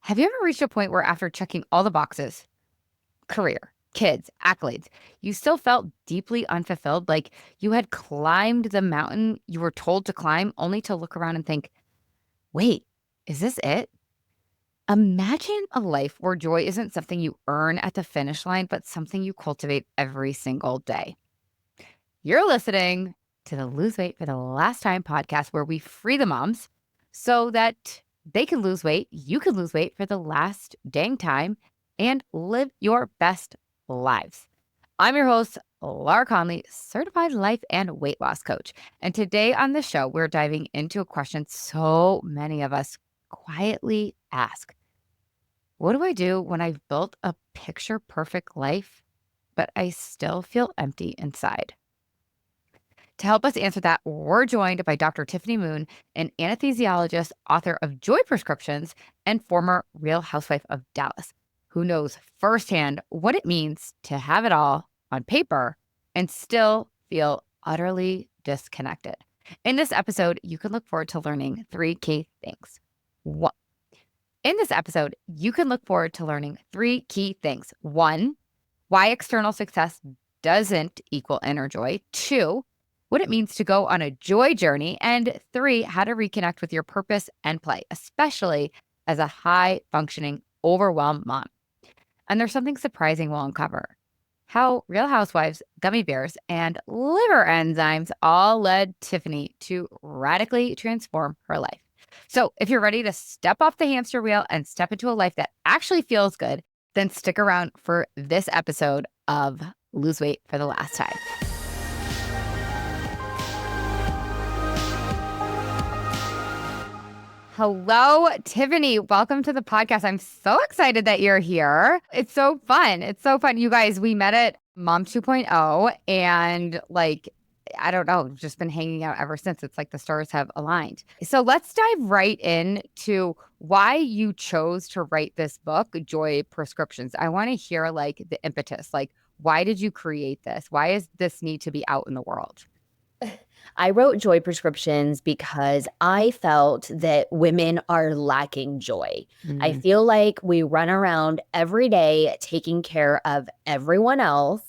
Have you ever reached a point where after checking all the boxes, career, kids, accolades, you still felt deeply unfulfilled? Like you had climbed the mountain you were told to climb only to look around and think, wait, is this it? Imagine a life where joy isn't something you earn at the finish line, but something you cultivate every single day. You're listening to the Lose Weight for the Last Time podcast, where we free the moms so that they can lose weight, you can lose weight for the last dang time, and live your best lives. I'm your host, Laura Conley, certified life and weight loss coach. And today on the show, we're diving into a question so many of us quietly ask. What do I do when I've built a picture perfect life, but I still feel empty inside? To help us answer that, we're joined by Dr. Tiffany Moon, an anesthesiologist, author of Joy Prescriptions, and former Real Housewife of Dallas, who knows firsthand what it means to have it all on paper and still feel utterly disconnected. In this episode, you can look forward to learning three key things. In this episode, you can look forward to learning three key things. 1, why external success doesn't equal inner joy. 2, what it means to go on a joy journey. And 3, how to reconnect with your purpose and play, especially as a high-functioning, overwhelmed mom. And there's something surprising we'll uncover. How Real Housewives, gummy bears, and liver enzymes all led Tiffany to radically transform her life. So if you're ready to step off the hamster wheel and step into a life that actually feels good, then stick around for this episode of Lose Weight for the Last Time. Hello, Tiffany. Welcome to the podcast. I'm so excited that you're here. It's so fun. It's so fun. You guys, we met at Mom 2.0 and I don't know, just been hanging out ever since. It's like the stars have aligned. So let's dive right into why you chose to write this book, Joy Prescriptions. I want to hear the impetus. Why did you create this? Why does this need to be out in the world? I wrote Joy Prescriptions because I felt that women are lacking joy. I feel like we run around every day taking care of everyone else.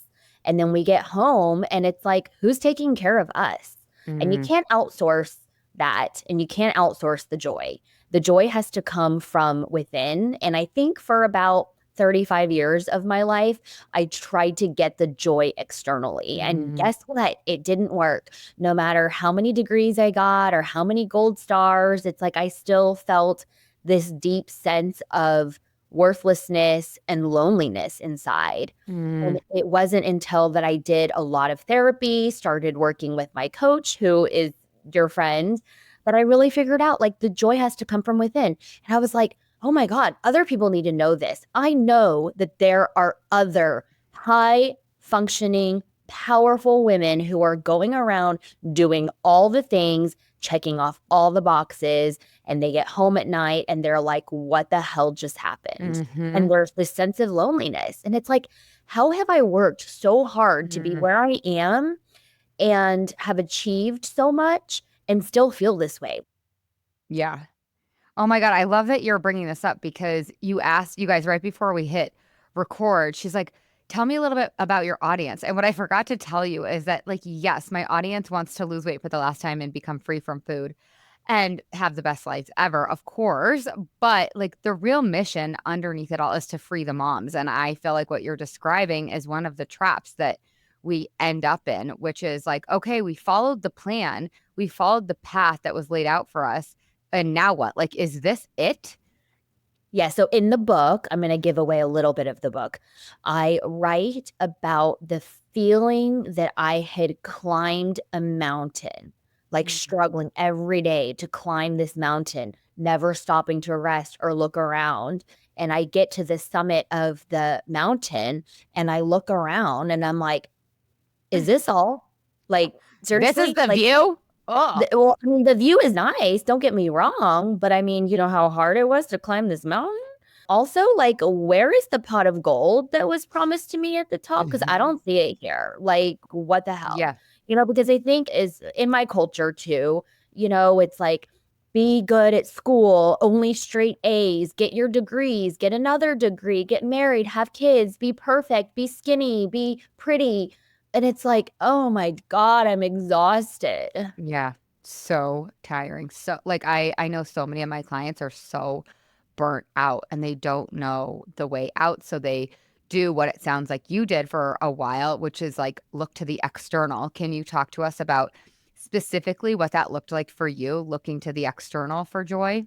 And then we get home and it's like, who's taking care of us? And you can't outsource that, and you can't outsource the joy. The joy has to come from within. And I think for about 35 years of my life, I tried to get the joy externally. And guess what? It didn't work. No matter how many degrees I got or how many gold stars, it's like I still felt this deep sense of worthlessness and loneliness inside. And it wasn't until that I did a lot of therapy, started working with my coach, who is your friend, that I really figured out the joy has to come from within. And I was like, oh my God, other people need to know this. I know that there are other high functioning, powerful women who are going around doing all the things, checking off all the boxes, and they get home at night and they're like, what the hell just happened? And there's this sense of loneliness. And it's like, how have I worked so hard to be where I am and have achieved so much and still feel this way? Yeah. Oh my God, I love that you're bringing this up because you asked, you guys, right before we hit record, she's like, tell me a little bit about your audience. And what I forgot to tell you is that, yes, my audience wants to lose weight for the last time and become free from food and have the best lives ever, of course. But the real mission underneath it all is to free the moms. And I feel like what you're describing is one of the traps that we end up in, which is okay, we followed the plan, we followed the path that was laid out for us. And now what? Is this it? Yeah. So in the book, I'm going to give away a little bit of the book. I write about the feeling that I had climbed a mountain, struggling every day to climb this mountain, never stopping to rest or look around. And I get to the summit of the mountain and I look around and I'm like, is this all? Seriously? This is the view? Oh. Well, I mean, the view is nice. Don't get me wrong. But I mean, you know how hard it was to climb this mountain? Also, where is the pot of gold that was promised to me at the top? Because I don't see it here. What the hell? Yeah. Because I think is in my culture too, it's be good at school, only straight A's, get your degrees, get another degree, get married, have kids, be perfect, be skinny, be pretty. And it's like, oh my God, I'm exhausted. Yeah. So tiring. So like I know so many of my clients are so burnt out and they don't know the way out. So they do what it sounds like you did for a while, which is like look to the external. Can you talk to us about specifically what that looked like for you, looking to the external for joy?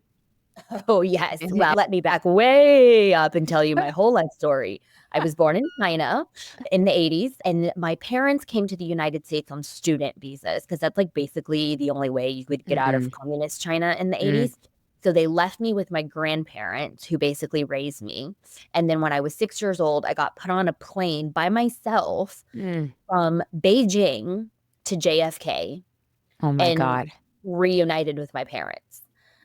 Oh, yes. Well, let me back way up and tell you my whole life story. I was born in China in the 80s, and my parents came to the United States on student visas because that's like basically the only way you could get out of Mm-mm. communist China in the Mm, 80s. So they left me with my grandparents who basically raised me. And then when I was 6 years old, I got put on a plane by myself mm. from Beijing to JFK Oh my and God. reunited with my parents.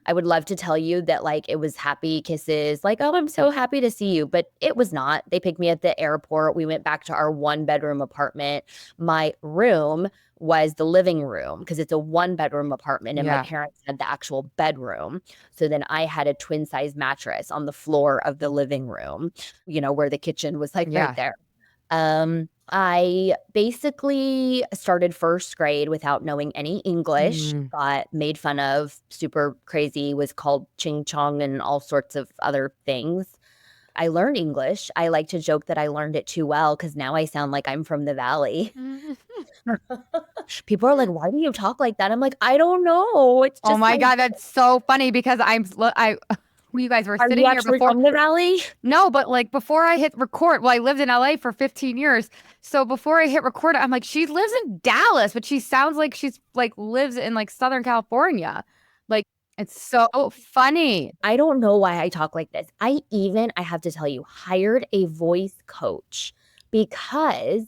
I would love to tell you that like it was happy kisses, like, oh, I'm so happy to see you. But it was not. They picked me at the airport. We went back to our 1 bedroom apartment. My room was the living room because it's a 1 bedroom apartment and my Yeah. parents had the actual bedroom. So then I had a twin size mattress on the floor of the living room, where the kitchen was like right Yeah. there. I basically started first grade without knowing any English, Mm. got made fun of, super crazy, was called ching chong and all sorts of other things. I learned English. I like to joke that I learned it too well because now I sound like I'm from the valley. People are like, why do you talk like that? I'm like, I don't know. It's Oh just my my, God, that's so funny because I you guys were are you sitting here actually before. from the valley? No, but like before I hit record, well, I lived in LA for 15 years. So before I hit record, I'm like, she lives in Dallas, but she sounds like she's like lives in like Southern California. Like it's so funny. I don't know why I talk like this. I have to tell you, hired a voice coach because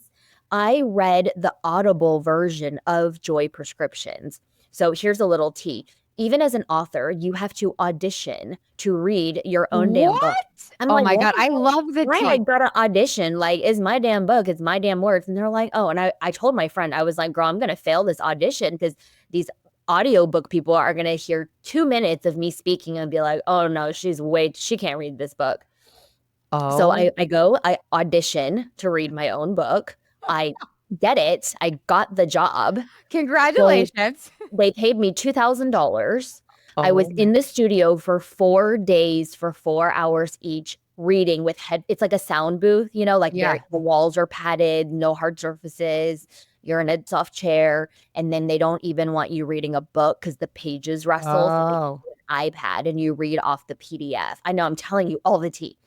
I read the Audible version of Joy Prescriptions. So here's a little tea. Even as an author, you have to audition to read your own damn What? book. I'm Oh like, my what God, the I hell? love the Right, I tea. got to audition. Like, it's my damn book. It's my damn words. And they're like, oh, and I told my friend, I was like, girl, I'm going to fail this audition because these audiobook people are going to hear 2 minutes of me speaking and be like, oh no, she can't read this book. So Oh, I audition to read my own book. I get it. I got the job. So congratulations. they paid me $2,000. I was Oh my. in the studio for 4 days for 4 hours each reading with it's like a sound booth, like Yeah. the walls are padded, no hard surfaces. You're in a soft chair. And then they don't even want you reading a book because the pages rustle. So they give Oh. you an iPad and you read off the PDF. I know I'm telling you all the tea,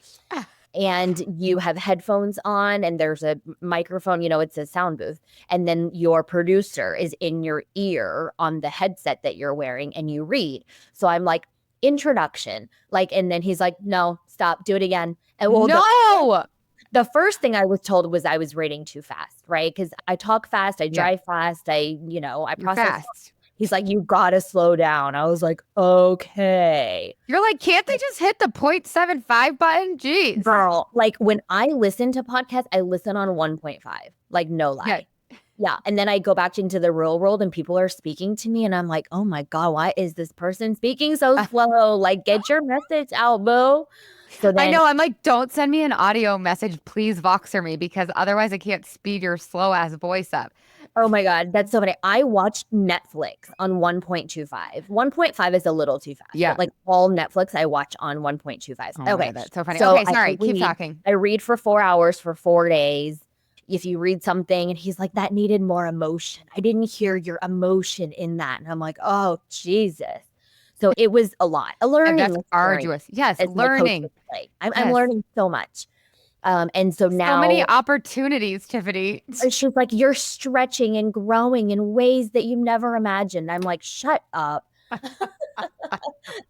and you have headphones on and there's a microphone, it's a sound booth. And then your producer is in your ear on the headset that you're wearing and you read. So I'm like, introduction. Like, and then he's like, no, stop, do it again. And well, No. the first thing I was told was I was reading too fast, right? Because I talk fast, I Yeah, drive fast, I you're process. fast. He's like, you gotta slow down. I was like, okay. You're like, can't they just hit the 0.75 button? Jeez. Girl, like when I listen to podcasts, I listen on 1.5, like no Yeah. lie. Yeah. And then I go back into the real world and people are speaking to me and I'm like, oh my God, why is this person speaking so slow? Like, get your message out, boo. So I then, know. I'm like, don't send me an audio message. Please Voxer me because otherwise I can't speed your slow ass voice up. oh my God, that's so funny. I watched Netflix on 1.25. 1.5 is a little too fast, Yeah. but like all Netflix I watch on 1.25. Oh my Okay. God, that's so funny. So Okay, sorry. Keep talking. I read for 4 hours for 4 days. If you read something and he's like, that needed more emotion. I didn't hear your emotion in that. And I'm like, oh, Jesus. So it was a lot, a And learning that's experience, arduous. Yes, as my coach learning. would say. I'm Yes. learning so much. And so So many now opportunities, Tiffany. she's like, you're stretching and growing in ways that you never imagined. I'm like, shut up.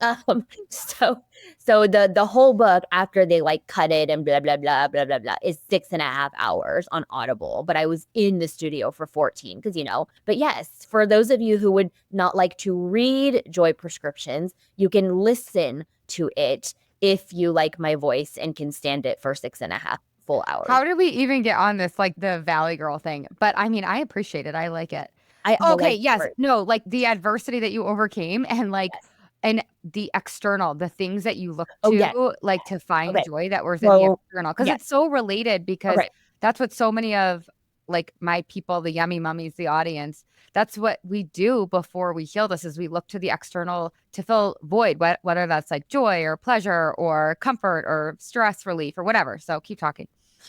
Um, so the whole book after they like cut it and blah blah blah blah blah blah is 6.5 hours on Audible. But I was in the studio for 14 because But yes, for those of you who would not like to read Joy Prescriptions, you can listen to it if you like my voice and can stand it for 6.5 full hours. How did we even get on this, like the Valley Girl thing? But I mean, I appreciate it. I like it. I have a Okay, life yes. for it. No, like the adversity that you overcame and like Yes. And the external, the things that you look Oh, yeah. to, like, to find Okay. joy that was in the So, external, because yes. it's so related because Okay. that's what so many of, like, my people, the yummy mummies, the audience, that's what we do before we heal this is we look to the external to fill void, whether that's, like, joy or pleasure or comfort or stress relief or whatever. So keep talking.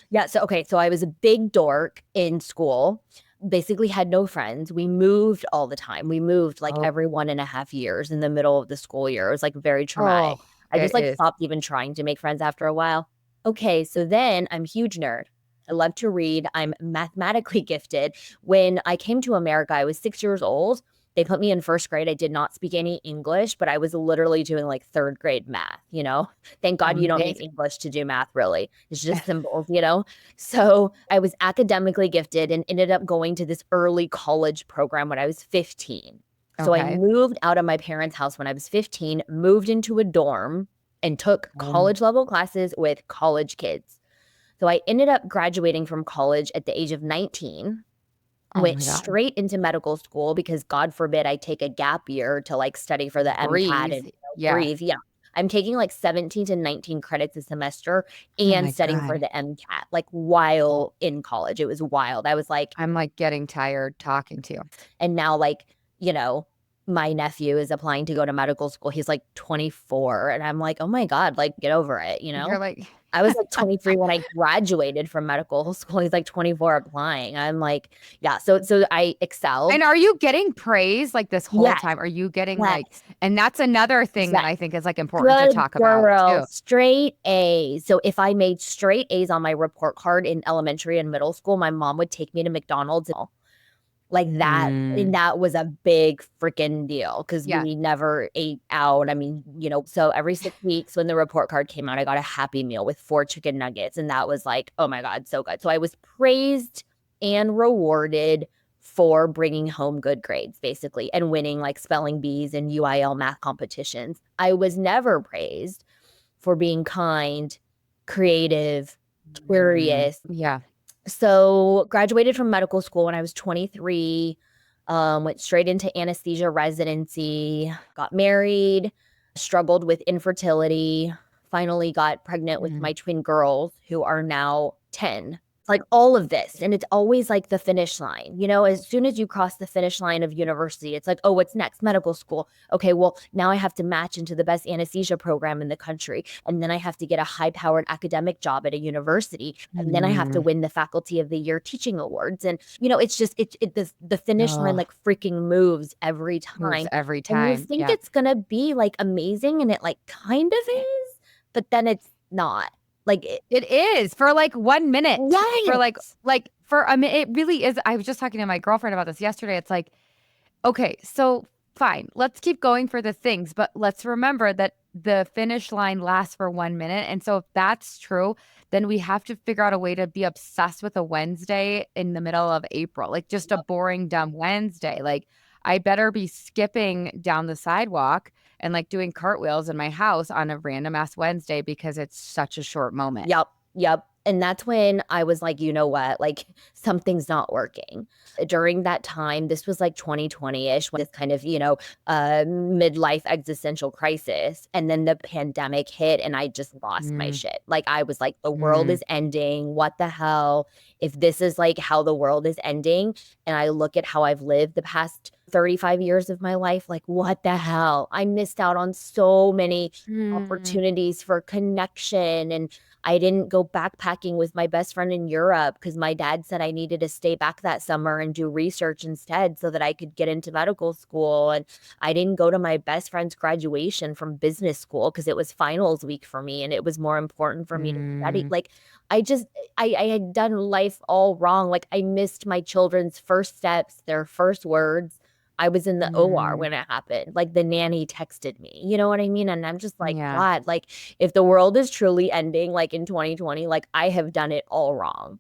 Yeah, so okay, so I was a big dork in school, basically had no friends. We moved all the time. We moved like Oh, every 1.5 years in the middle of the school year. It was like very traumatic. oh, I just it like is. stopped even trying to make friends after a while. Okay, so then I'm a huge nerd. I love to read. I'm mathematically gifted. When I came to America, I was 6 years old. They put me in first grade. I did not speak any English, but I was literally doing like third grade math, you know? Thank God you don't need Amazing. English to do math, really. It's just symbols, you know? So I was academically gifted and ended up going to this early college program when I was 15. So I Okay. moved out of my parents' house when I was 15, moved into a dorm, and took Oh, college level classes with college kids. So I ended up graduating from college at the age of 19, oh went my God. straight into medical school because God forbid I take a gap year to like study for the MCAT Breathe. and Yeah. breathe. Yeah. I'm taking like 17 to 19 credits a semester Oh and my studying for God. the MCAT, like while in college. It was wild. I was like, I'm, like, getting tired talking to you. and now, like, you know, my nephew is applying to go to medical school. He's like 24. And I'm like, oh my God, like, get over it, you You're know? like I was like 23 when I graduated from medical school. He's like 24 applying. I'm like, yeah. So I excelled. and are you getting praise, like, this whole Yes, time? Are you getting, like yes, and that's another thing that yes. I think is, like, important to Good talk about girl. too. Straight A's. So if I made straight A's on my report card in elementary and middle school, my mom would take me to McDonald's like that. And Mm. that was a big freaking deal because Yeah. we never ate out. I mean, you know, so every 6 weeks when the report card came out, I got a Happy Meal with 4 chicken nuggets. And that was like, oh my God, so good. So I was praised and rewarded for bringing home good grades, basically, and winning like spelling bees and UIL math competitions. I was never praised for being kind, creative, curious. Yeah. So graduated from medical school when I was 23, went straight into anesthesia residency, got married, struggled with infertility, finally got pregnant with Mm. my twin girls who are now 10. Like all of this. And it's always like the finish line. You know, as soon as you cross the finish line of university, it's like, oh, what's next? Medical school. Okay, well, now I have to match into the best anesthesia program in the country. And then I have to get a high powered academic job at a university. And then I have to Mm. win the faculty of the year teaching awards. And, you know, it's just, the finish line Oh, like freaking moves every moves time. every And you time. think Yeah. it's going to be like amazing. And it like kind of is, but then it's not. Like, It is for, like, 1 minute. For, yes. for a minute. It really is. I was just talking to my girlfriend about this yesterday. It's like, okay, so fine, let's keep going for the things, but let's remember that the finish line lasts for 1 minute. And so if that's true, then we have to figure out a way to be obsessed with a Wednesday in the middle of April, like just a boring, dumb Wednesday. Like, I better be skipping down the sidewalk and, like, doing cartwheels in my house on a random ass Wednesday because it's such a short moment. Yep, yep. And that's when I was like, you know what? Like something's not working. During that time, this was like 2020-ish, when this kind of, midlife existential crisis. And then the pandemic hit and I just lost my Mm, shit. Like I was like, the world mm, is ending. What the hell? If this is like how the world is ending, and I look at how I've lived the past 35 years of my life, like what the hell? I missed out on so many mm, opportunities for connection, and I didn't go backpacking with my best friend in Europe because my dad said I needed to stay back that summer and do research instead so that I could get into medical school. And I didn't go to my best friend's graduation from business school because it was finals week for me and it was more important for me to study. mm. Like I just I had done life all wrong. Like I missed my children's first steps, their first words. I was in the OR Mm, when it happened. Like the nanny texted me. You know what I mean? And I'm just like, yeah. God, like if the world is truly ending like in 2020, like I have done it all wrong.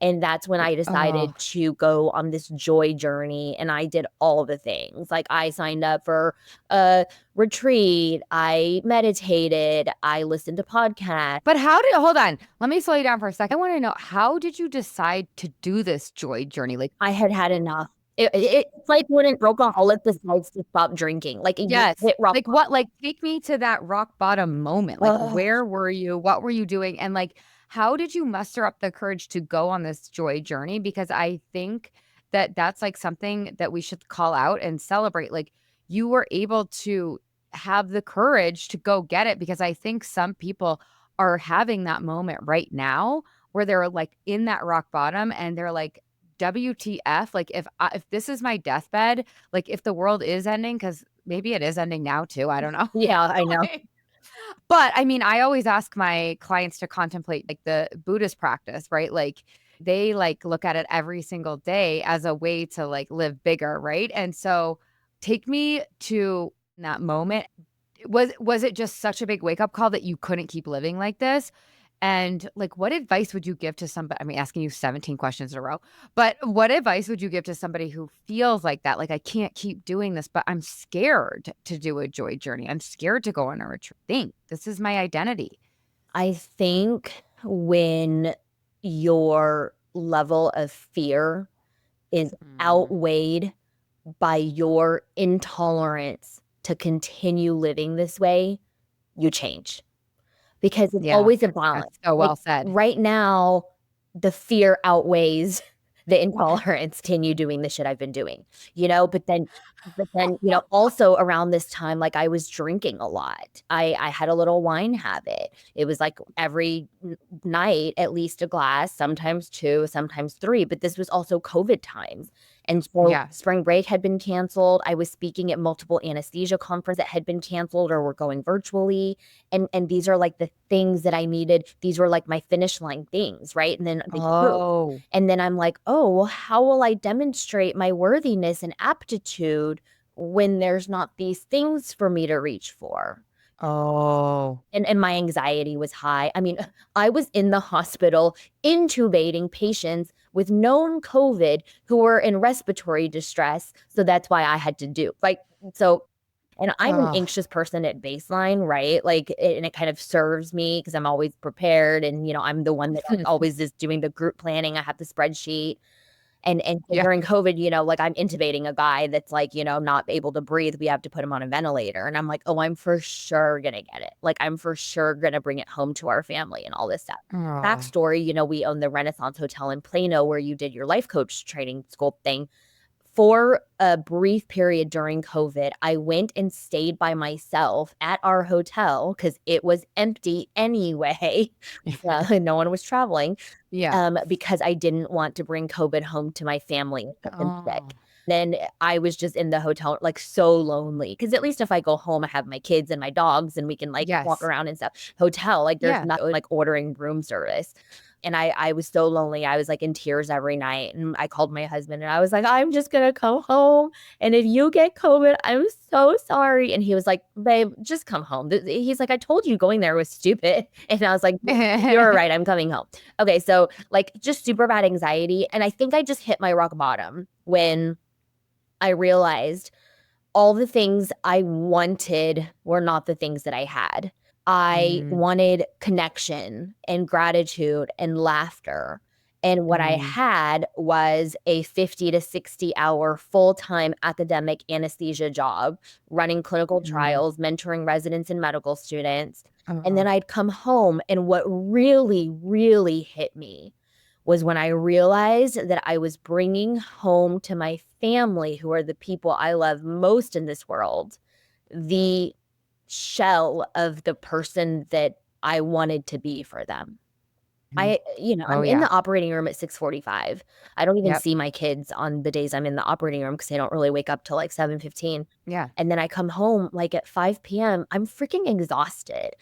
And that's when I Oh, decided to go on this joy journey and I did all the things. Like I signed up for a retreat, I meditated, I listened to podcasts. but how did hold on. Let me slow you down for a second. I want to know, how did you decide to do this joy journey? Like, I had had enough. It's like when an alcoholic decides to stop drinking. Like, you Yes. hit rock Like what, like take me to that rock bottom moment. Like bottom. where were you? What were you doing? And like how did you muster up the courage to go on this joy journey? Because I think that that's like something that we should call out and celebrate. Like you were able to have the courage to go get it because I think some people are having that moment right now where they're like in that rock bottom and they're like WTF, like if this is my deathbed, like, if the world is ending, because maybe it is ending now too, I don't know. Yeah, I know. Like but, I mean, I always ask my clients to contemplate, like, the Buddhist practice, right? Like, they, like, look at it every single day as a way to, like, live bigger, right? And so, take me to that moment. Was it just such a big wake-up call that you couldn't keep living like this? And, like, what advice would you give to somebody? I mean, asking you 17 questions in a row, but what advice would you give to somebody who feels like that? Like, "I can't keep doing this, but I'm scared to do a joy journey. I'm scared to go on a retreat. Think, this is my identity." I think when your level of fear is Mm, outweighed by your intolerance to continue living this way, you change. Because it's yeah, always a balance. that's so Like, well said. right now, the fear outweighs the intolerance to continue doing the shit I've been doing, but then, also around this time, like, I was drinking a lot. I had a little wine habit. It was, like, every n night, at least a glass, sometimes 2, sometimes 3, but this was also COVID times, and so Yeah. spring break had been canceled. I was speaking at multiple anesthesia conferences that had been canceled or were going virtually, and these are, like, the things that I needed. These were, like, my finish line things, right? And then the proof. Oh. And then I'm like, "Oh, well, how will I demonstrate my worthiness and aptitude when there's not these things for me to reach for?" Oh. And my anxiety was high. I mean, I was in the hospital intubating patients with known COVID who were in respiratory distress, so that's why I had to do like, so and I'm an Oh. anxious person at baseline, right? Like, and it kind of serves me because 'cause I'm always prepared and, I'm the one that always is doing the group planning. I have the spreadsheet. And so Yeah. during COVID, like, I'm intubating a guy that's, like, not able to breathe. We have to put him on a ventilator, and I'm like, "Oh, I'm for sure gonna get it. Like, I'm for sure gonna bring it home to our family and all this stuff." Oh. Backstory, we own the Renaissance Hotel in Plano where you did your life coach training school thing. For a brief period during COVID, I went and stayed by myself at our hotel because it was empty anyway. No one was traveling, Yeah. because I didn't want to bring COVID home to my family and get them Oh. sick. Then I was just in the hotel, like, so lonely. Because at least if I go home, I have my kids and my dogs, and we can, like, walk Yes. around and stuff. Hotel, like, there's Yeah. nothing like ordering room service. And I was so lonely. I was, like, in tears every night, and I called my husband, and I was like, "I'm just gonna come home, and if you get COVID, I'm so sorry." And he was like, "Babe, just come home." He's like, "I told you going there was stupid." And I was like, "You're right, I'm coming home." Okay, so, like, just super bad anxiety, and I think I just hit my rock bottom when I realized all the things I wanted were not the things that I had. I Mm, wanted connection and gratitude and laughter. And what I mm, had was a 50 to 60-hour full-time academic anesthesia job, running clinical mm. trials, mentoring residents and medical students. And then Oh. I'd come home, and what really, really hit me was when I realized that I was bringing home to my family, who are the people I love most in this world, the shell of the person that I wanted to be for them. Mhm. Oh, I'm in yeah. the operating room at 6:45. I don't even Yep. see my kids on the days I'm in the operating room because they don't really wake up till, like, 7:15. Yeah. And then I come home, like, at 5 p.m. I'm freaking exhausted.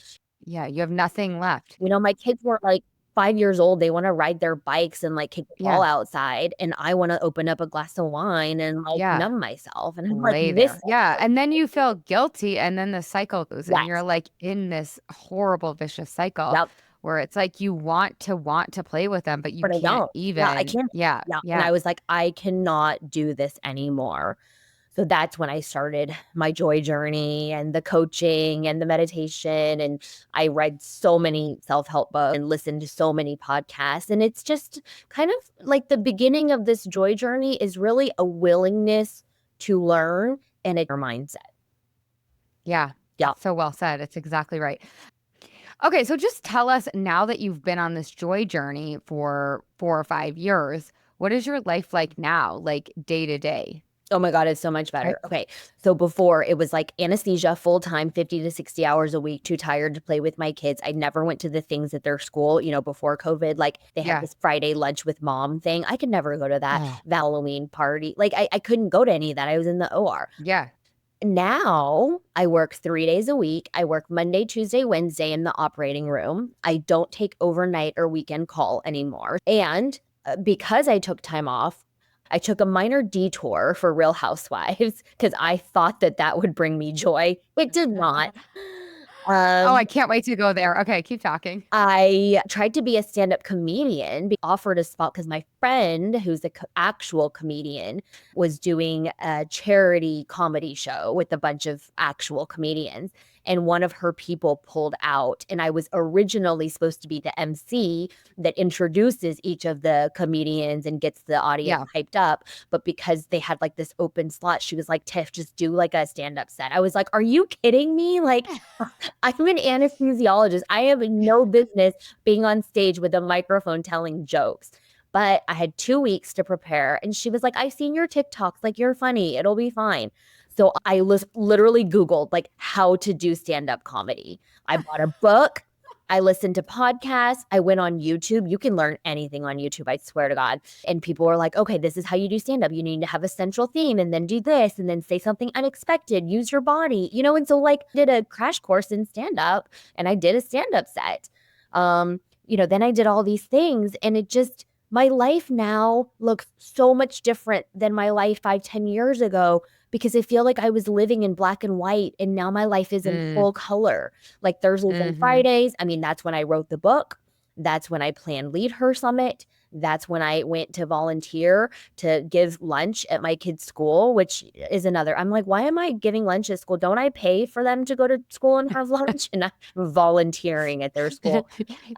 Yeah, you have nothing left. My kids were, like, 5 years old, they wanna ride their bikes and, like, kick the ball Yeah. outside, and I wanna open up a glass of wine and, like, Yeah. numb myself, and I'm like, Lay "This." there. Yeah, and then you feel guilty, and then the cycle goes, and you're, Yes. like, in this horrible vicious cycle Yep. where it's like you want to play with them, but you But I can't don't. Yeah, I even. can't. Yeah, Yeah, and yeah. I was like, "I cannot do this anymore." So that's when I started my joy journey and the coaching and the meditation. And I read so many self-help books and listened to so many podcasts. And it's just kind of like the beginning of this joy journey is really a willingness to learn and a mindset. Yeah. Yeah. So well said. It's exactly right. Okay, so just tell us now that you've been on this joy journey for 4 or 5 years, what is your life like now, like day to day? Oh my God, it's so much Right. better. Okay. So before it was like anesthesia full time, 50 to 60 hours a week, too tired to play with my kids. I never went to the things at their school, before COVID. Like they had Yeah. this Friday lunch with mom thing. I could never go to that Oh, Halloween party. Like I couldn't go to any of that. I was in the OR. yeah. Now I work 3 days a week. I work Monday, Tuesday, Wednesday in the operating room. I don't take overnight or weekend call anymore. And because I took time off, I took a minor detour for Real Housewives because I thought that that would bring me joy. It did not. Oh, I Um, can't wait to go there. Okay, keep talking. I tried to be a stand-up comedian, offered a spot because my friend, who's an actual comedian, was doing a charity comedy show with a bunch of actual comedians. And one of her people pulled out. And I was originally supposed to be the MC that introduces each of the comedians and gets the audience Yeah. hyped up. But because they had like this open slot, she was like, Tiff, just do like a stand-up set. I was like, are you kidding me? Like, I'm an anesthesiologist. I have no business being on stage with a microphone telling jokes. But I had 2 weeks to prepare. And she was like, I've seen your TikToks. Like, you're funny. It'll be fine. So I literally Googled like how to do stand-up comedy. I bought a book. I listened to podcasts. I went on YouTube. You can learn anything on YouTube, I swear to God. And people were like, okay, this is how you do stand up. You need to have a central theme and then do this and then say something unexpected. Use your body, And so, like, did a crash course in stand up and I did a stand up set. Then I did all these things and my life now looks so much different than my life 5, 10 years ago because I feel like I was living in black and white and now my life is in Mm, full color. Like Thursdays and hmm. Fridays. I mean, that's when I wrote the book. That's when I planned Lead Her Summit. That's when I went to volunteer to give lunch at my kids' school, which is another. I'm like, why am I giving lunch at school? Don't I pay for them to go to school and have lunch? And I'm volunteering at their school.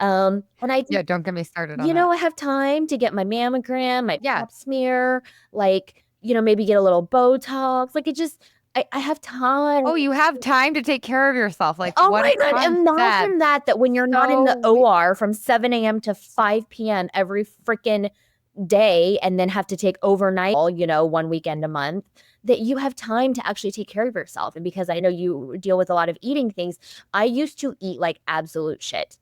And I Yeah, don't get me started on that. I have time to get my mammogram, my Yeah. pap smear, like, maybe get a little Botox. Like I have time. Oh, you have time to take care of yourself. Like, Oh what a my God. concept. Imagine that when you're not in the So, OR from 7 a.m. to 5 p.m. every freaking day and then have to take overnight, one weekend a month, that you have time to actually take care of yourself. And because I know you deal with a lot of eating things, I used to eat like absolute shit.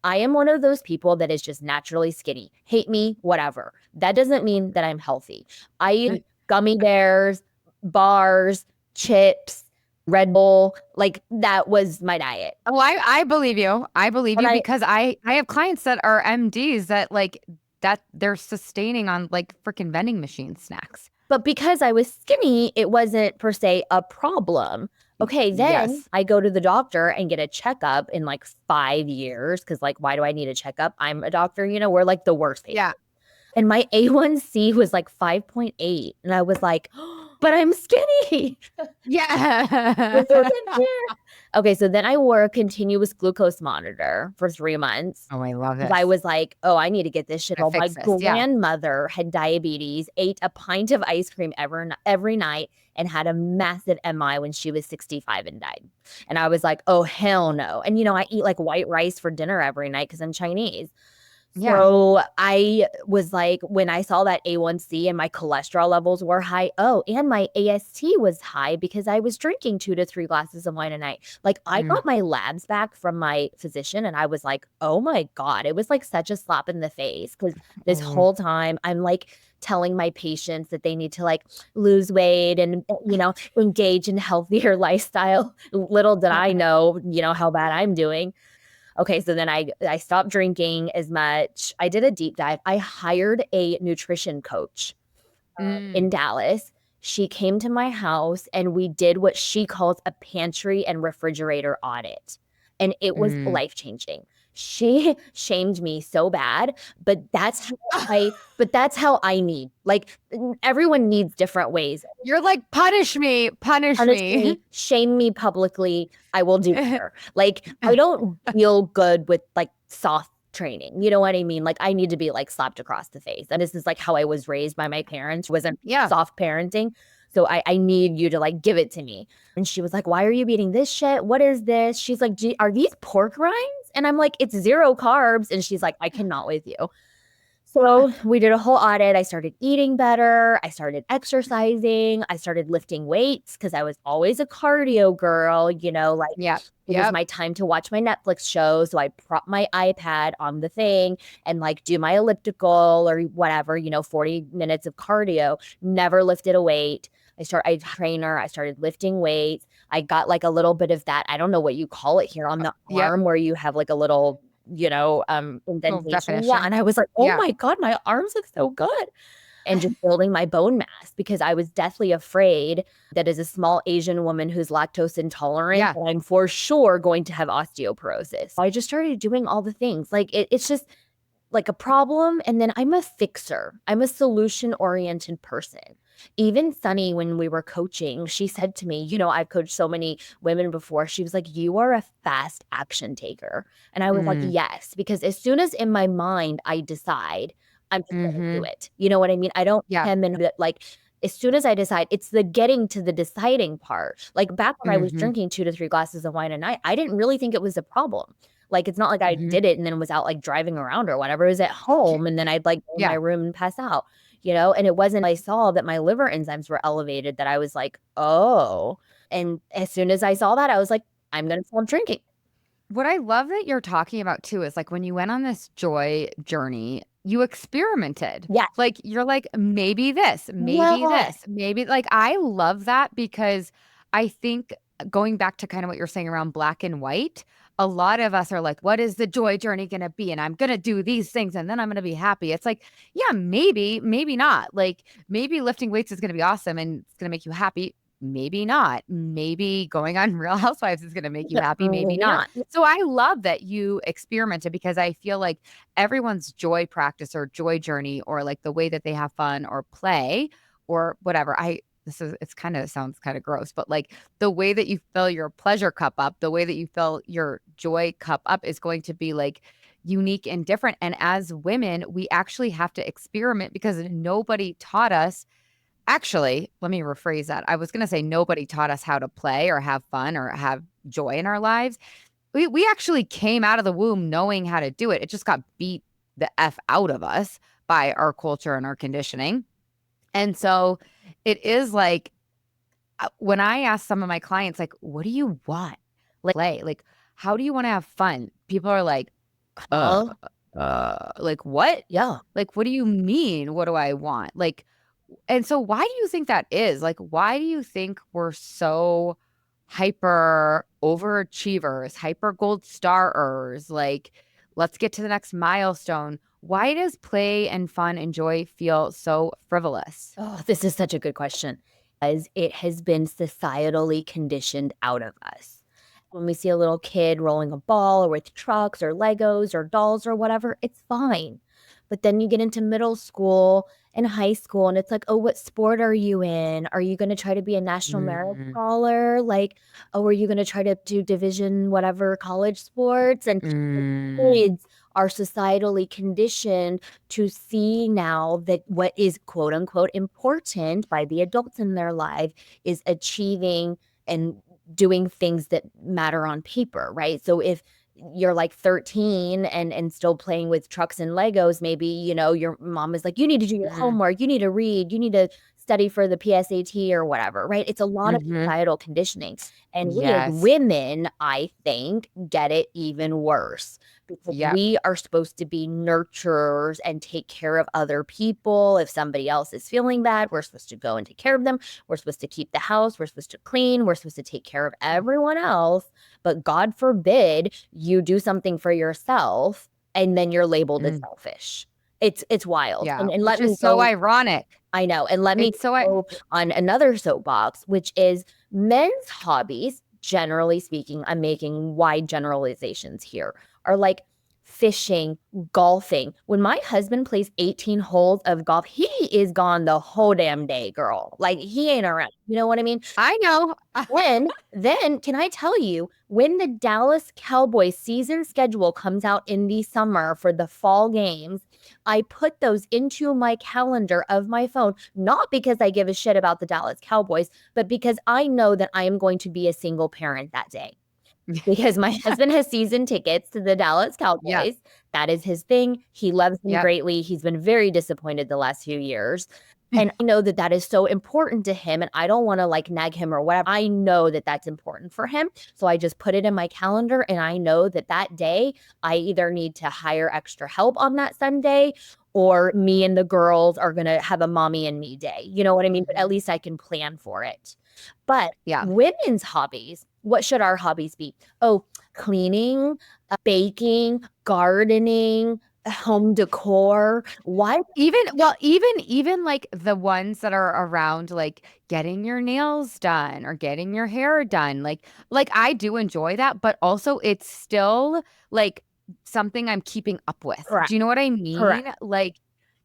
I am one of those people that is just naturally skinny. Hate me, whatever. That doesn't mean that I'm healthy. I eat gummy bears, bars, chips, Red Bull. Like that was my diet. oh, I believe you. I believe And you I because I have clients that are MDs that like that they're sustaining on like freaking vending machine snacks. But because I was skinny, it wasn't per se a problem. Okay, then Yes. I go to the doctor and get a checkup in like 5 years. Cause like, why do I need a checkup? I'm a doctor, we're like the worst patients. Yeah. And my A1C was like 5.8. And I was like, but I'm skinny. Yeah. Okay, so then I wore a continuous glucose monitor for 3 months. Oh, I love Because I this. was like, oh, I need to get this shit I home. My fix this. Yeah. grandmother had diabetes, ate a pint of ice cream every night, and had a massive MI when she was 65 and died. And I was like, oh, hell no. And, I eat like white rice for dinner every night because I'm Chinese. Yeah. So I was like, when I saw that A1C and my cholesterol levels were high, oh, and my AST was high because I was drinking 2 to 3 glasses of wine a night. Like I Mm. got my labs back from my physician and I was like, oh my God, it was like such a slap in the face because this Oh. whole time I'm like telling my patients that they need to like lose weight and, engage in healthier lifestyle. Little did I know, how bad I'm doing. Okay, so then I stopped drinking as much. I did a deep dive. I hired a nutrition coach in Mm. Dallas. She came to my house and we did what she calls a pantry and refrigerator audit. And it was Mm. life changing. She shamed me so bad, but that's how I need. Like everyone needs different ways. You're like, punish me, punish Punish me. me, shame me publicly, I will do better. Like I don't feel good with like soft training. You know what I mean? Like I need to be like slapped across the face. And this is like how I was raised by my parents, wasn't Yeah. soft parenting. So I need you to like give it to me. And she was like, why are you eating this shit? What is this? She's like, are these pork rinds? And I'm like, it's 0 carbs. And she's like, I cannot with you. So we did a whole audit. I started eating better. I started exercising. I started lifting weights because I was always a cardio girl, like Yeah. it was Yep. my time to watch my Netflix show. So I prop my iPad on the thing and like do my elliptical or whatever, 40 minutes of cardio, never lifted a weight. I trainer, I started lifting weights. I got like a little bit of that. I don't know what you call it here on the Yep. arm where you have like a little Full indentation. Yeah. definition. And I was like, oh Yeah. my God, my arms look so good. And just building my bone mass because I was deathly afraid that as a small Asian woman who's lactose intolerant, Yeah. I'm for sure going to have osteoporosis. So I just started doing all the things. Like it's just like a problem. And then I'm a fixer. I'm a solution oriented person. Even Sunny, when we were coaching, she said to me, I've coached so many women before. She was like, you are a fast action taker. And I was like, Mm. yes, because as soon as in my mind I decide, I'm just going to do Mm-hmm. it. You know what I mean? I don't Yeah. hem and like, as soon as I decide, it's the getting to the deciding part. Like back when I was Mm-hmm. drinking 2 to 3 glasses of wine a night, I didn't really think it was a problem. Like it's not like I Mm-hmm. did it and then was out like driving around or whatever. It was at home and then I'd like go in my Yeah. room and pass out, and it wasn't I saw that my liver enzymes were elevated that I was like, oh. And as soon as I saw that, I was like, I'm gonna stop drinking. What I love that you're talking about too is like when you went on this joy journey, you experimented. Yeah. Like you're like, maybe Yeah. this, maybe like I love that because I think going back to kind of what you're saying around black and white, a lot of us are like, what is the joy journey going to be? And I'm going to do these things and then I'm going to be happy. It's like, yeah, maybe not. Like maybe lifting weights is going to be awesome and it's going to make you happy. Maybe not. Maybe going on Real Housewives is going to make you happy. Maybe Maybe not. not. So I love that you experimented because I feel like everyone's joy practice or joy journey or like the way that they have fun or play or whatever. It's kind of sounds kind of gross, but like the way that you fill your pleasure cup up, the way that you fill your joy cup up is going to be like unique and different. And as women, we actually have to experiment because nobody taught us. Actually, let me rephrase that. I was going to say nobody taught us how to play or have fun or have joy in our lives. We actually came out of the womb knowing how to do it. It just got beat the F out of us by our culture and our conditioning. And so it is like when I ask some of my clients, like, what do you want? Like, how do you want to have fun? People are like, uh, Oh, like what? yeah. Like, what do you mean? What do I want? Like, and so why do you think that is? Like, why do you think we're so hyper overachievers, hyper gold starers? Like, let's get to the next milestone. Why does play and fun and joy feel so frivolous? Oh, this is such a good question. As it has been societally conditioned out of us. When we see a little kid rolling a ball or with trucks or Legos or dolls or whatever, it's fine. But then you get into middle school and high school, and it's like, oh, what sport are you in? Are you going to try to be a national merit Mm, scholar? Like, oh, are you going to try to do division, whatever, college sports? And mm, kids are societally conditioned to see now that what is quote unquote important by the adults in their life is achieving and doing things that matter on paper, right? So if you're like 13 and still playing with trucks and Legos, maybe, your mom is like, you need to do your mm, homework, you need to read, you need to study for the PSAT or whatever, right? It's a lot of hmm. societal conditioning. And we as Yes. women, I think, get it even worse because Yep. we are supposed to be nurturers and take care of other people. If somebody else is feeling bad, we're supposed to go and take care of them. We're supposed to keep the house. We're supposed to clean. We're supposed to take care of everyone else. But God forbid you do something for yourself and then you're labeled as Mm, selfish. It's wild. yeah. And Which let is me so go. ironic. I know. And let me It's so, I, go on another soapbox, which is men's hobbies, generally speaking, I'm making wide generalizations here, are like fishing, golfing. When my husband plays 18 holes of golf, he is gone the whole damn day, girl. Like he ain't around. You know what I mean? I know. Then can I tell you, when the Dallas Cowboys season schedule comes out in the summer for the fall games, I put those into my calendar of my phone, not because I give a shit about the Dallas Cowboys, but because I know that I am going to be a single parent that day because my husband has season tickets to the Dallas Yes. Cowboys. That is his thing. He loves them Yep. greatly. He's been very disappointed the last few years. And I know that that is so important to him. And I don't want to like nag him or whatever. I know that that's important for him. So I just put it in my calendar. And I know that that day I either need to hire extra help on that Sunday or me and the girls are going to have a mommy and me day. You know what I mean? But at least I can plan for it. But Yeah. women's hobbies, what should our hobbies be? Oh, cleaning, baking, gardening, home decor. Why? Even like the ones that are around like getting your nails done or getting your hair done. Like I do enjoy that, but also it's still like something I'm keeping up with. Correct. Do you know what I Correct. mean? Like,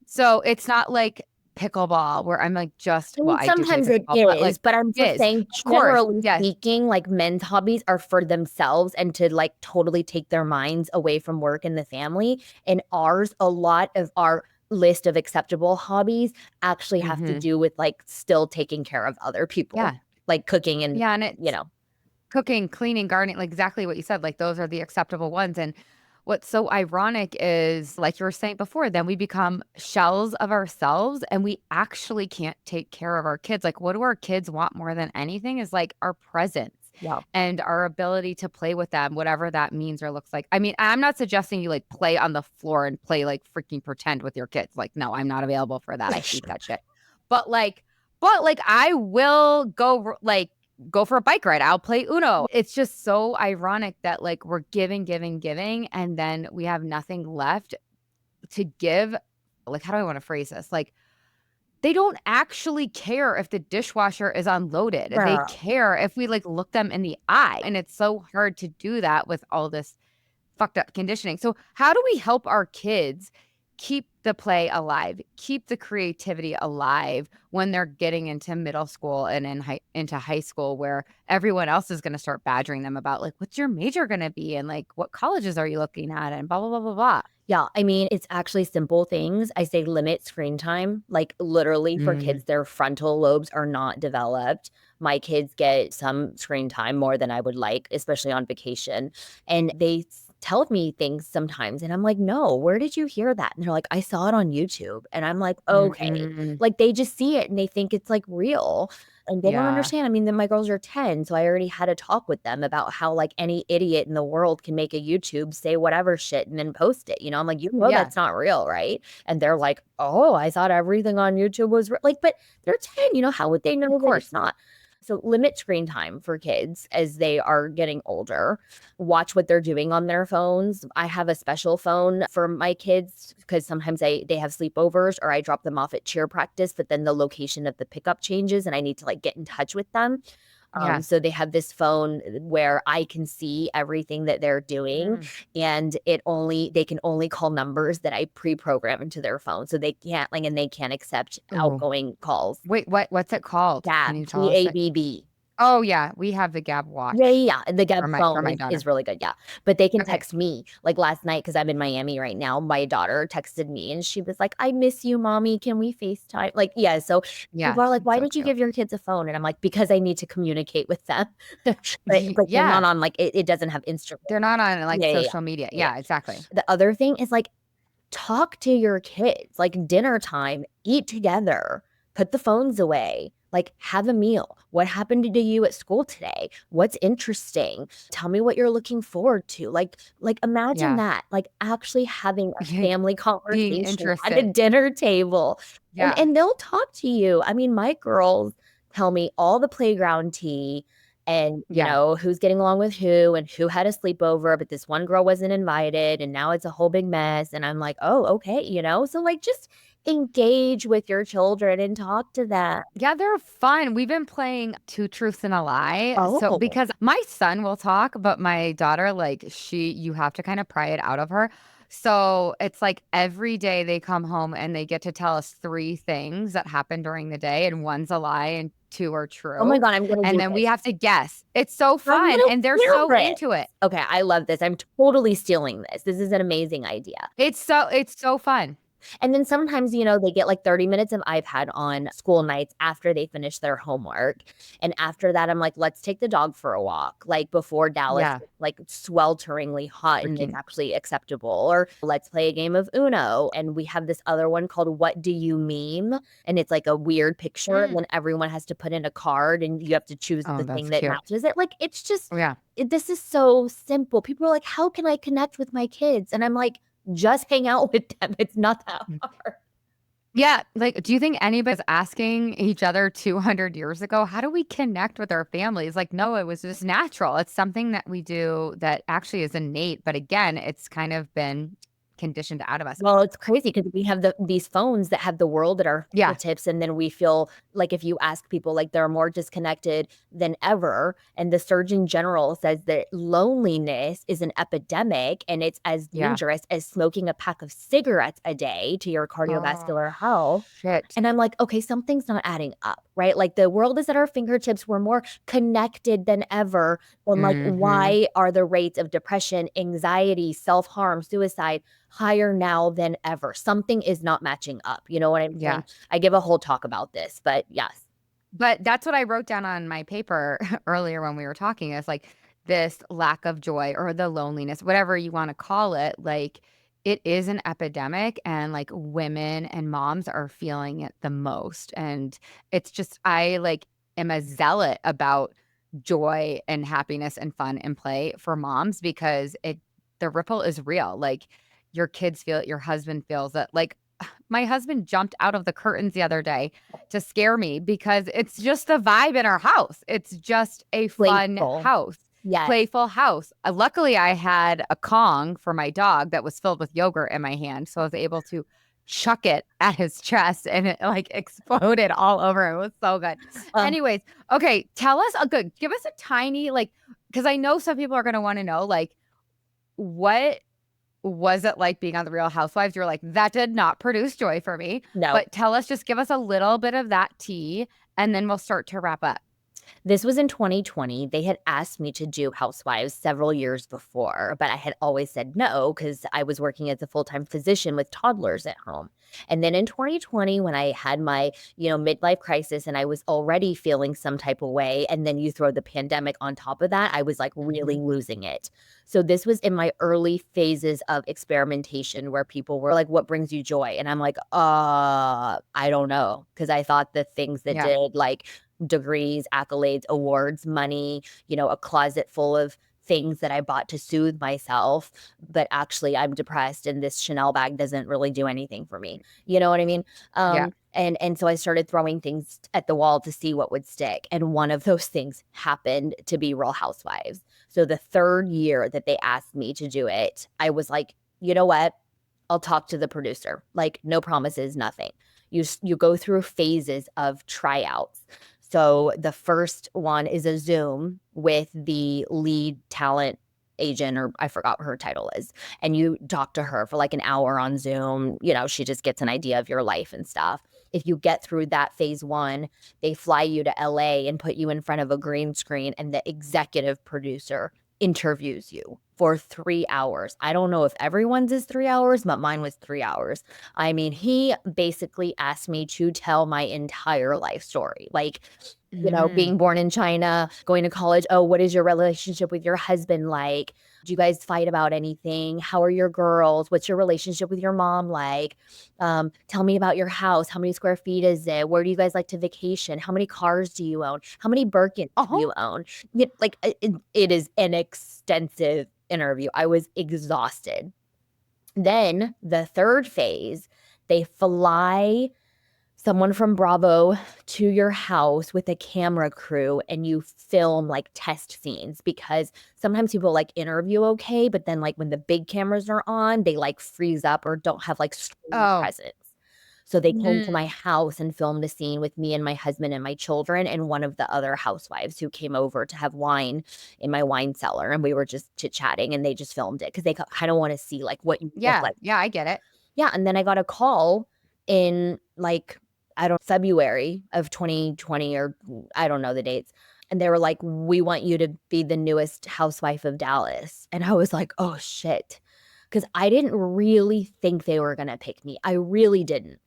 so it's not like pickleball where I'm like just, I well, mean, I do play sometimes it pickleball, but like is, but I'm it just is. saying, Of course. generally Yes. speaking, like men's hobbies are for themselves and to like totally take their minds away from work and the family. And ours, a lot of our list of acceptable hobbies actually have to Hmm. do with like still taking care of other people, Yeah. like cooking and, Yeah. And you it's know, cooking, cleaning, gardening, like exactly what you said. Like those are the acceptable ones. And what's so ironic is, like you were saying before, then we become shells of ourselves and we actually can't take care of our kids. Like, what do our kids want more than anything is like our presence yeah. and our ability to play with them, whatever that means or looks like. I mean, I'm not suggesting you like play on the floor and play like freaking pretend with your kids. Like, no, I'm not available for that. I hate that shit. But like, but I will like go for a bike ride. I'll play Uno. It's just so ironic that like we're giving, giving, giving, and then we have nothing left to give. Like, how do I want to phrase this? Like, they don't actually care if the dishwasher is unloaded. They Girl. care if we like look them in the eye. And it's so hard to do that with all this fucked up conditioning. So, how do we help our kids keep the play alive, keep the creativity alive when they're getting into middle school and into high school, where everyone else is going to start badgering them about like, what's your major going to be, and like, what colleges are you looking at, and blah blah blah blah blah. Yeah, I mean, it's actually simple things. I say limit screen time. Like literally for Mm. kids, their frontal lobes are not developed. My kids get some screen time more than I would like, especially on vacation. And they tell me things sometimes. And I'm like, no, where did you hear that? And they're like, I saw it on YouTube. And I'm like, okay. Mm-mm. Like they just see it and they think it's like real. And they don't Yeah, understand. I mean, then my girls are 10, so I already had a talk with them about how like any idiot in the world can make a YouTube, say whatever shit, and then post it. You know, I'm like, you know, yeah, that's not real, right? And they're like, oh, I thought everything on YouTube was like, but they're 10. You know, how would they of know that it's course. not? So limit screen time for kids as they are getting older. Watch what they're doing on their phones. I have a special phone for my kids because sometimes they have sleepovers or I drop them off at cheer practice, but then the location of the pickup changes and I need to like get in touch with them. Yeah. So they have this phone where I can see everything that they're doing, Mm. and they can only call numbers that I pre-program into their phone, so they can't like and they can't accept Oh, outgoing calls. wait, what's it called? Can Gab, you tell us it? GABB. Oh yeah, we have the Gab Yeah, watch yeah, yeah. The for Gab for phone my is daughter. really good. Yeah. But they can Okay. text me. Like last night, because I'm in Miami right now, my daughter texted me and she was like, I miss you, mommy. Can we FaceTime? Like, yeah. So Yeah, people are like, it's why so did you cute. give your kids a phone? And I'm like, because I need to communicate with them. But they're Yeah, not on like it doesn't have Instagram. they're not on like Yeah, yeah, yeah. social media. Yeah. Yeah, exactly. The other thing is like talk to your kids, like dinner time, eat together, put the phones away, like have a meal. What happened to you at school today? What's interesting? Tell me what you're looking forward to. Like imagine Yeah. that, like actually having a family Being conversation at a interested. dinner table. And Yeah. and they'll talk to you. I mean, my girls tell me all the playground tea and Yeah. who's getting along with who and who had a sleepover, but this one girl wasn't invited and now it's a whole big mess. And I'm like, oh, okay, so like just engage with your children and talk to them. Yeah, they're fun. We've been playing Two Truths and a Lie. So Oh, because my son will talk, but my daughter, like you have to kind of pry it out of her. So it's like every day they come home and they get to tell us three things that happened during the day, and one's a lie and two are Oh my true. god, I'm gonna And do then we this. have to guess. It's so I'm fun. gonna And they're wear so it. into it. Okay, I love this. I'm totally stealing this. This is an amazing idea. It's so fun. And then sometimes, they get like 30 minutes of iPad on school nights after they finish their homework. And after that, I'm like, let's take the dog for a walk, like before Dallas Yeah. gets like swelteringly hot and it's Freaking. actually acceptable. Or let's play a game of Uno. And we have this other one called What Do You Meme? And it's like a weird picture. And Mm. then everyone has to put in a card and you have to choose Oh, the that's thing that cute. matches it. Like, it's just, Yeah. this is so simple. People are like, how can I connect with my kids? And I'm like, just hang out with them. It's not that hard. Yeah, like, do you think anybody's asking each other 200 years ago, how do we connect with our families? Like, no, it was just natural. It's something that we do that actually is innate, but again, it's kind of been conditioned out of us. Well, it's crazy because we have these phones that have the world at our Yeah, fingertips, and then we feel like if you ask people, like they're more disconnected than ever. And the Surgeon General says that loneliness is an epidemic, and it's as yeah. dangerous as smoking a pack of cigarettes a day to your Oh, cardiovascular health. shit. And I'm like, okay, something's not adding up, right? Like the world is at our fingertips. We're more connected than ever. And like, Mhm. why are the rates of depression, anxiety, self harm, suicide higher now than ever? Something is not matching up. You know what I'm Yeah. saying? I give a whole talk about this, but yes. But that's what I wrote down on my paper earlier when we were talking is like this lack of joy or the loneliness, whatever you want to call it, like it is an epidemic and like women and moms are feeling it the most. And it's just, I like am a zealot about joy and happiness and fun and play for moms because the ripple is real. Like your kids feel it, your husband feels it. Like my husband jumped out of the curtains the other day to scare me because it's just the vibe in our house. It's just a fun Playful. house, Yes. playful house. Luckily, I had a Kong for my dog that was filled with yogurt in my hand. So I was able to chuck it at his chest and it like exploded all over. It was so good. Uh, Anyways, okay, tell us a good, give us a tiny, like, because I know some people are going to want to know, like, what was it like being on The Real Housewives? You're like, "That did not produce joy for me." no. But tell us, just give us a little bit of that tea, and then we'll start to wrap up. This was in 2020. They had asked me to do Housewives several years before, but I had always said no because I was working as a full-time physician with toddlers at home. And then in 2020, when I had my, midlife crisis and I was already feeling some type of way, and then you throw the pandemic on top of that, I was like really Mhm. losing it. So this was in my early phases of experimentation where people were like, "What brings you joy?" And I'm like, I don't know. Because I thought the things that Yeah. did like degrees, accolades, awards, money, a closet full of things that I bought to soothe myself, but actually I'm depressed and this Chanel bag doesn't really do anything for me. You know what I mean? Yeah. And so I started throwing things at the wall to see what would stick. And one of those things happened to be Real Housewives. So the third year that they asked me to do it, I was like, you know what? I'll talk to the producer. Like no promises, nothing. You go through phases of tryouts. So the first one is a Zoom with the lead talent agent, or I forgot what her title is. And you talk to her for like an hour on Zoom. She just gets an idea of your life and stuff. If you get through that phase one, they fly you to LA and put you in front of a green screen, and the executive producer interviews you for 3 hours. I don't know if everyone's is 3 hours, but mine was 3 hours. I mean, he basically asked me to tell my entire life story. Like, Mm. being born in China, going to college. Oh, what is your relationship with your husband like? Do you guys fight about anything? How are your girls? What's your relationship with your mom like? Tell me about your house. How many square feet is it? Where do you guys like to vacation? How many cars do you own? How many Birkins do Oh, you own? Like it is an extensive interview. I was exhausted. Then the third phase, they fly someone from Bravo to your house with a camera crew and you film like test scenes because sometimes people like interview okay, but then like when the big cameras are on, they like freeze up or don't have like screen oh, presence. So they came to my Mm. house and filmed a scene with me and my husband and my children and one of the other housewives who came over to have wine in my wine cellar. And we were just chit chatting and they just filmed it because they kind of want to see like what you look Yeah. like. Yeah, I get it. Yeah. And then I got a call in like, I don't February of 2020 or I don't know the dates. And they were like, we want you to be the newest housewife of Dallas. And I was like, oh shit. Because I didn't really think they were going to pick me. I really didn't.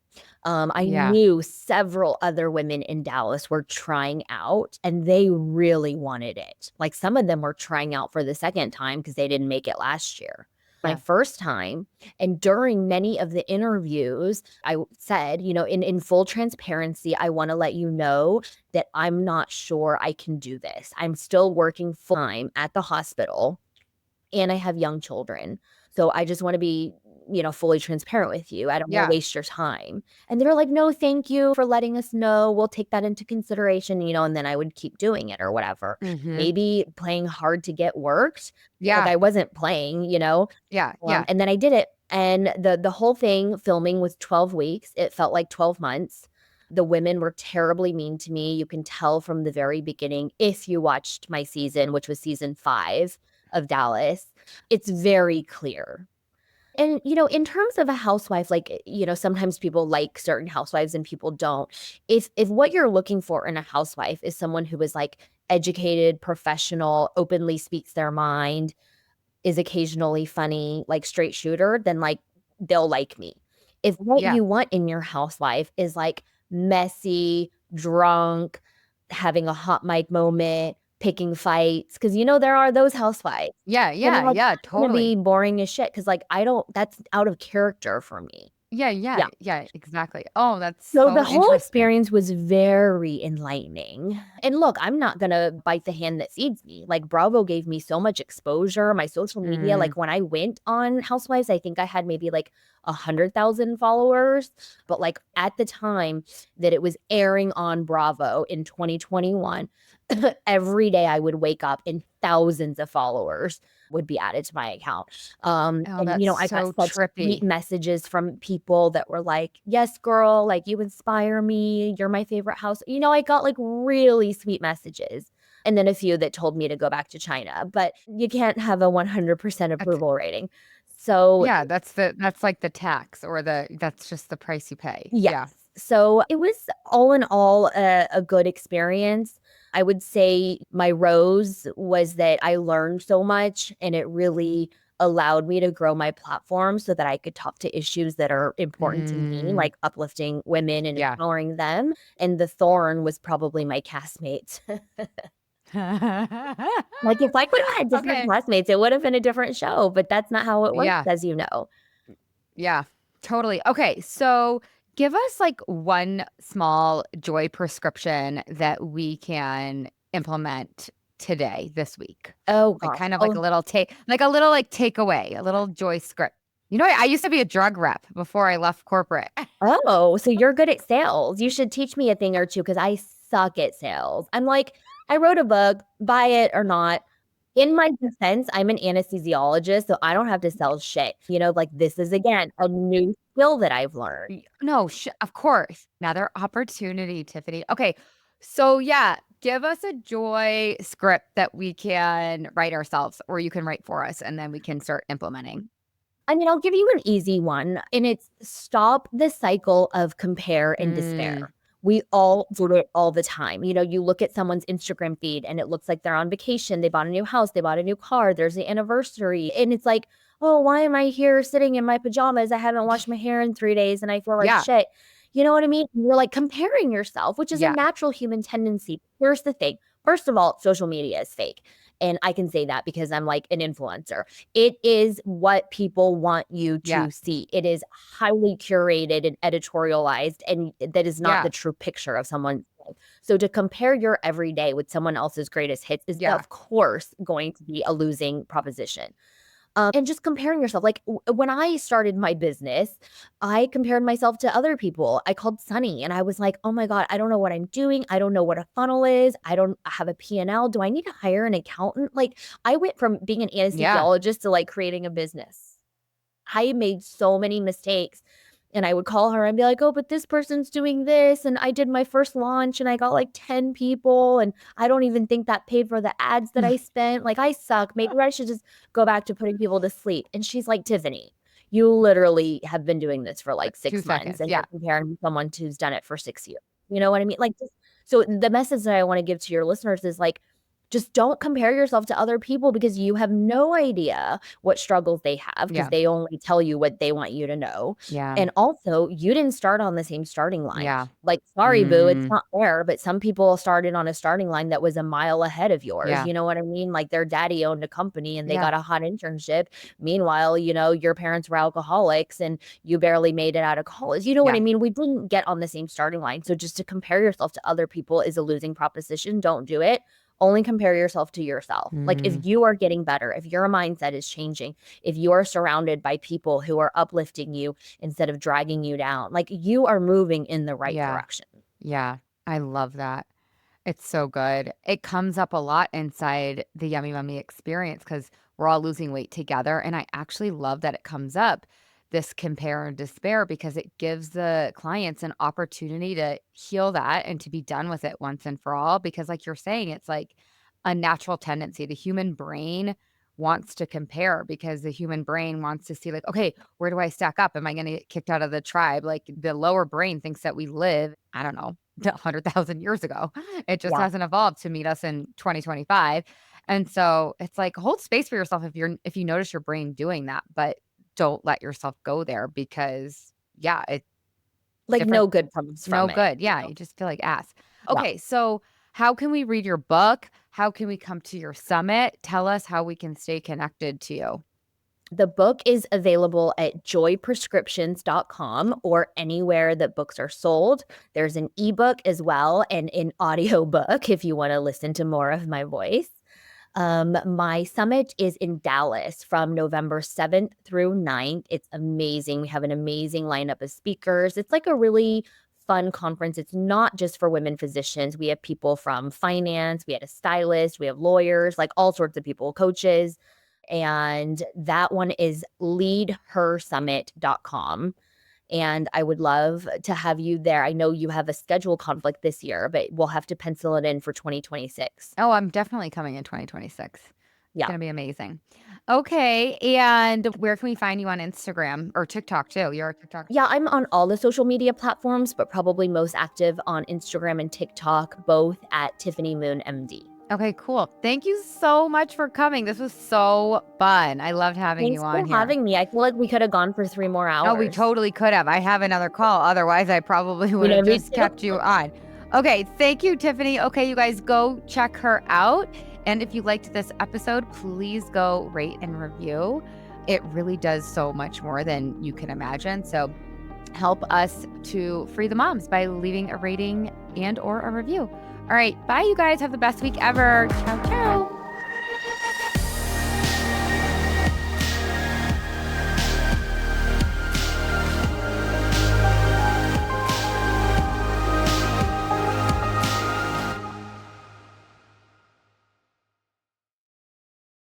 I Yeah. knew several other women in Dallas were trying out and they really wanted it. Like some of them were trying out for the second time because they didn't make it last year. My Yeah. first time. And during many of the interviews, I said, in full transparency, I want to let you know that I'm not sure I can do this. I'm still working full time at the hospital and I have young children. So I just want to be, fully transparent with you. I don't want to Yeah. waste your time. And they were like, no, thank you for letting us know. We'll take that into consideration, and then I would keep doing it or whatever. Mm-hmm. Maybe playing hard to get worked. Like Yeah. I wasn't playing. Yeah. Yeah. And then I did it. And the whole thing filming was 12 weeks. It felt like 12 months. The women were terribly mean to me. You can tell from the very beginning if you watched my season, which was season 5 of Dallas, it's very clear. And, in terms of a housewife, like, sometimes people like certain housewives and people don't. If what you're looking for in a housewife is someone who is like educated, professional, openly speaks their mind, is occasionally funny, like straight shooter, then like they'll like me. If what Yeah. you want in your housewife is like messy, drunk, having a hot mic moment, picking fights, because there are those housewives. Yeah. And I'm Yeah. like, Yeah. that's gonna be Totally. boring as shit because like I don't that's out of character for me. Yeah. Yeah. Yeah. Yeah. Exactly. Oh, that's So the so whole interesting. experience was very enlightening. And look, I'm not gonna bite the hand that feeds me. Like Bravo gave me so much exposure. My social media, Mm. like when I went on Housewives, I think I had maybe like 100,000 followers. But like at the time that it was airing on Bravo in 2021, every day I would wake up and thousands of followers would be added to my account. Oh, And that's I got so such sweet trippy. messages from people that were like, "Yes, girl, like you inspire me. You're my favorite house." I got like really sweet messages. And then a few that told me to go back to China, but you can't have a 100% That's approval rating. So, yeah, that's like the tax or that's just the price you pay. yes. Yeah. So it was all in all a good experience. I would say my rose was that I learned so much and it really allowed me to grow my platform so that I could talk to issues that are important to me, Mm. like uplifting women and Yeah. empowering them. And the thorn was probably my castmates. Like if I could have had different Okay. classmates, it would have been a different show, but that's not how it works, Yeah. as you know. Yeah. Totally. Okay. So give us like one small joy prescription that we can implement today, this week. Oh Like gosh. kind of like a Oh, little takeaway, a little joy script. I used to be a drug rep before I left corporate. oh, so you're good at sales. You should teach me a thing or two because I suck at sales. I'm like, I wrote a book, buy it or not. In my defense, I'm an anesthesiologist, so I don't have to sell shit. Like this is again a new skill that I've learned. No, of course. Another opportunity, Tiffany. Okay. So, yeah, give us a joy script that we can write ourselves or you can write for us and then we can start implementing. I mean, I'll give you an easy one, and it's stop the cycle of compare and Mm, despair. We all do it all the time. You look at someone's Instagram feed and it looks like they're on vacation. They bought a new house, they bought a new car, there's the anniversary. And it's like, oh, why am I here sitting in my pajamas? I haven't washed my hair in 3 days and I feel like yeah. shit. You know what I mean? You're like comparing yourself, which is a Yeah. natural human tendency. Here's the thing. First of all, social media is fake. And I can say that because I'm like an influencer. It is what people want you Yeah. to see. It is highly curated and editorialized, and that is not Yeah. the true picture of someone's life. So to compare your everyday with someone else's greatest hits is, Yeah. of course, going to be a losing proposition. And just comparing yourself. Like when I started my business, I compared myself to other people. I called Sunny and I was like, oh my God, I don't know what I'm doing. I don't know what a funnel is. I don't have a P&L. Do I need to hire an accountant? Like I went from being an Yeah. anesthesiologist to like creating a business. I made so many mistakes And I would call her and be like, oh, but this person's doing this. And I did my first launch and I got like 10 people. And I don't even think that paid for the ads that I spent. Like, I suck. Maybe I should just go back to putting people to sleep. And she's like, Tiffany, you literally have been doing this for like 2 6 months seconds. and Yeah. you're comparing to someone who's done it for 6 years. You know what I mean? Like, so the message that I want to give to your listeners is like, just don't compare yourself to other people because you have no idea what struggles they have because Yeah. they only tell you what they want you to know. Yeah. And also, you didn't start on the same starting line. Yeah. Like, sorry, boo, it's Mm, not fair, but some people started on a starting line that was a mile ahead of yours. yeah. You know what I mean? Like, their daddy owned a company and they Yeah. got a hot internship. Meanwhile, your parents were alcoholics and you barely made it out of college. You know what Yeah. I mean? We didn't get on the same starting line. So just to compare yourself to other people is a losing proposition. Don't do it. Only compare yourself to yourself. Like, Mm, if you are getting better, if your mindset is changing, if you are surrounded by people who are uplifting you instead of dragging you down, like, you are moving in the right yeah. direction. Yeah. I love that. It's so good. It comes up a lot inside the Yummy Mummy experience because we're all losing weight together. And I actually love that it comes up, this compare and despair, because it gives the clients an opportunity to heal that and to be done with it once and for all. Because, like you're saying, it's like a natural tendency. The human brain wants to compare because the human brain wants to see, like, okay, where do I stack up? Am I going to get kicked out of the tribe? Like, the lower brain thinks that we live, I don't know, 100,000 years ago. It just Yeah. hasn't evolved to meet us in 2025. And so it's like, hold space for yourself if you notice your brain doing that, but don't let yourself go there because yeah, it's Like, different. no good comes No from it. good. Yeah, you just feel like ass. Yeah. Okay, so how can we read your book? How can we come to your summit? Tell us how we can stay connected to you. The book is available at joyprescriptions.com or anywhere that books are sold. There's an ebook as well and an audio book if you want to listen to more of my voice. My summit is in Dallas from November 7th through 9th. It's amazing. We have an amazing lineup of speakers. It's like a really fun conference. It's not just for women physicians. We have people from finance, we had a stylist, we have lawyers, like all sorts of people, coaches. And that one is leadhersummit.com. And I would love to have you there. I know you have a schedule conflict this year, but we'll have to pencil it in for 2026. Oh, I'm definitely coming in 2026. It's Yeah. gonna be amazing. Okay, and where can we find you on Instagram or TikTok too? You're a TikTok. Yeah, I'm on all the social media platforms, but probably most active on Instagram and TikTok, both at Tiffany Moon MD. Okay, cool. Thank you so much for coming. This was so fun. I loved having you Thanks for on here. having me. I feel like we could have gone for 3 more Oh, we hours. totally could have. I have another call. Otherwise, I probably would You know, have me just too. kept you on. Okay, thank you, Tiffany. Okay, you guys go check her out. And if you liked this episode, please go rate and review. It really does so much more than you can imagine. So help us to free the moms by leaving a rating and or a review. All right, bye, you guys. Have the best week ever. Ciao, ciao.